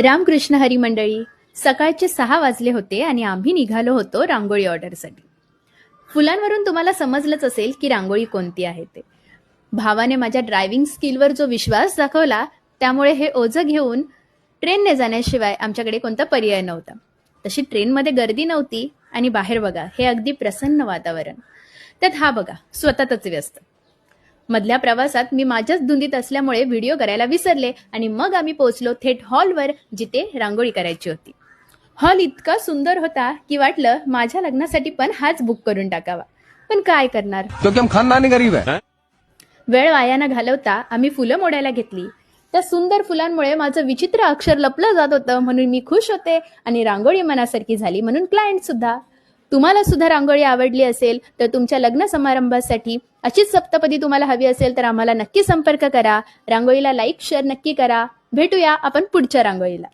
रामकृष्ण हरी मंडळी. सकाळचे 6 वाजले होते आणि आम्ही निघालो होतो रांगोळी ऑर्डरसाठी. फुलांवरून तुम्हाला समजलंच असेल की रांगोळी कोणती आहे ते. भावाने माझ्या ड्रायव्हिंग स्किलवर जो विश्वास दाखवला त्यामुळे हे ओझं घेऊन ट्रेनने जाण्याशिवाय आमच्याकडे कोणता पर्याय नव्हता. तशी ट्रेनमध्ये गर्दी नव्हती आणि बाहेर बघा हे अगदी प्रसन्न वातावरण. त्यात हा बघा स्वतःच व्यस्त. मधल्या प्रवासात मी माझ्याच धुंदीत असल्यामुळे व्हिडिओ करायला विसरले आणि मग आम्ही पोहोचलो थेट हॉलवर जिथे रांगोळी करायची होती. हॉल इतका सुंदर होता की वाटलं माझ्या लग्नासाठी पण हाच बुक करून टाकावा. पण काय करणार, क्योंकि हम खानदानी गरीब है. वेळ वाया न घालवता आम्ही फुलं मोडायला घेतली. त्या सुंदर फुलांमुळे माझं विचित्र अक्षर लपलं जात होतं म्हणून मी खुश होते आणि रांगोळी मनासारखी झाली म्हणून क्लायंट सुद्धा. तुम्हाला सुद्धा रांगोळी आवडली असेल तर तुमच्या लग्न समारंभासाठी अशीच सप्तपदी तुम्हाला हवी असेल तर आम्हाला नक्की संपर्क करा. रांगोळीला लाईक शेअर नक्की करा. भेटूया आपण पुढच्या रांगोळीला.